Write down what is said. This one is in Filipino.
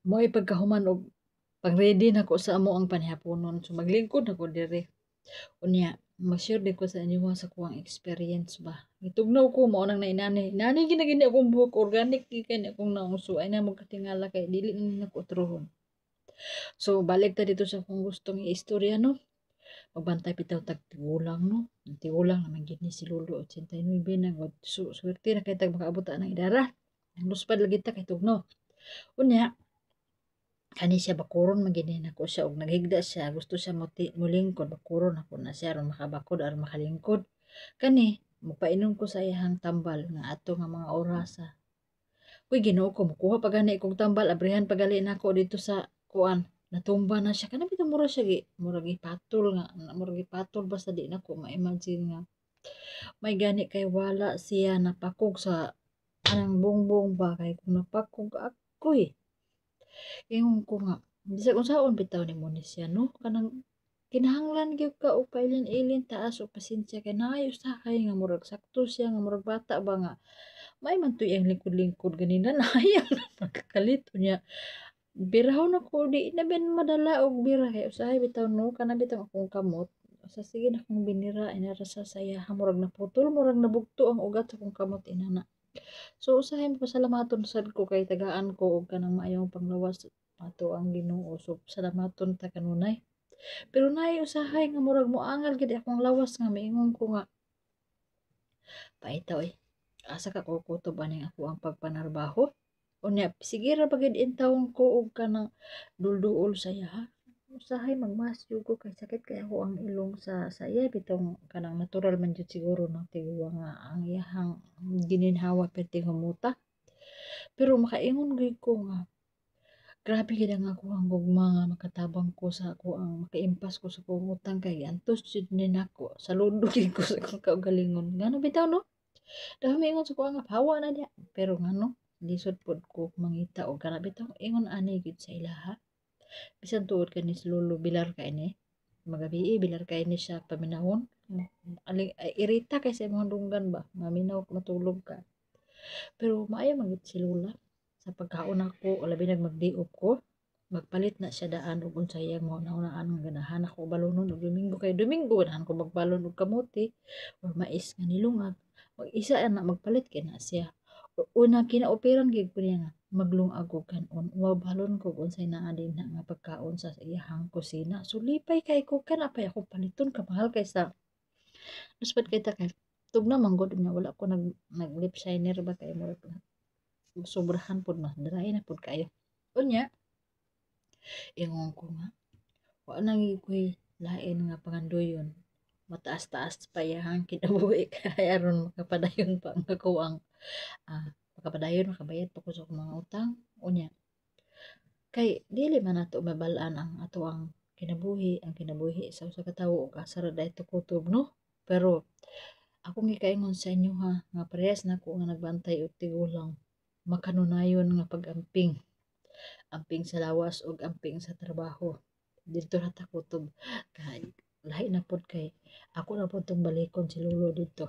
Mo'y pagkahuman og pag-ready nako sa amo ang panihapon. So maglingkod ako dire. Unya, mag-share din ko sa inyo sa kuwang experience ba. Itugnaw ko mo nang nainani. Nani ginagini akong buhok organic kay ni akong nauso ay na magkatingala kay dili ni nako truhon. So balik ta dito sa akong gustong istorya no. Magbantay bitaw tag tigulang no. Tigulang naman gid ni si Lolo 89 na god. So swerte na kay tag makaabot ta ng idara. Ang luspad lagi ta kay tugno. Unya, kani siya bakuron magini nako siya og naghigda siya gusto siya mulingkod bakuron ako na siya aron makabakod aron makalingkod kani magpainom ko sa iyang tambal nga ato nga mga orasa. Uy, Ginoo ko mukuha pa gani kog tambal abrihan pagali nako dito sa kuan natumba na siya kana bitaw mura siya mura gipatol nga mura gipatol basta di nako ma-imagine nga may gani kay wala siya napakog sa anang bongbong ba kay kung napakog ako'y ingon ko nga, bisag unsaon bitaw nimo ni siya no? Kanang kinahanglan gyud ka og pailin-ilin taas og pasensya kay naayo usahay nga murag sakto siya nga murag bata ba nga may man tuy ang lingkod-lingkod ganina naayo na pagkakalito niya. Birahon ako di na ben madala og bira kay usahay bitaw no kana bitaw akong kamot. Sa sige na akong binira inara sa saya murag naputol murag nabugto ang ugat sa akong kamot inana. So usahay pasalamaton sad ko kay tagaan ko og kanang maayong panglawas ato ang Ginoo. So salamaton ta kanunay. Pero naay usahay nga murag moangal gid akong lawas nga miingon ko nga paitaw asa ka ko kutob aning ako ang pagpanarbaho. Unya sige ra pagid intawon ko og kanang dulduol saya ha. Usahay magmasyo ko kay sakit kay ako ang ilong sa saya bitong kanang natural man jud siguro ng tiguwa nga ang iyahang gininhawa perti humuta. Pero makaingon gyud ko nga grabe gid ang ako ang gugma nga makatabang ko sa ako ang makaimpas ko sa kong utang kay antos jud ni nako saludo gid ko sa akong kaugalingon ngano bitaw no dahil ingon sa ko nga hawa na diya pero ngano lisod pod ko mangita og kana bitaw ingon ani gid sa ilaha bisan tuod kani si Lolo bilar ka ini magabi bilar ka ini siya paminahon aling irita kay sa imong dunggan ba maminaw matulog ka pero maayo man gid si Lola sa pagkaon ako o labi magdiop ko magpalit na siya daan ug unsay iyang mauna-unaan nga ganahan ako balonon og Domingo kay Domingo ganahan ko magbalon og kamote or mais nga nilungag mag isa na magpalit kay na siya una kinaoperan gid ko niya nga maglungag og kanon mabalon ko og unsay naa din na nga pagkaon sa iyahang kusina so lipay kay ko kana pa ako paliton ka mahal kaysa luspad kay ta kay tugna manggod nga wala ko nag lip shiner ba kay mo sobrahan pud mas dry na pud kayo unya ingon ko nga wa nang ko'y lain nga pangandoyon mataas-taas pa iyang kinabuhi kay aron makapadayon pa ang ako ang makapadayon makabayad pa ko sa akong mga utang unya kay dili man nato mabalaan ang ato ang kinabuhi sa usa ka tawo ug asa ra dayto kutob no pero akong gikaingon sa inyo ha nga parehas nako nga nagbantay og tigulang makanunayon nga pag-amping amping sa lawas ug amping sa trabaho didto ra ta kutob kay lahi na pod kay ako na pod tong balikon si Lolo dito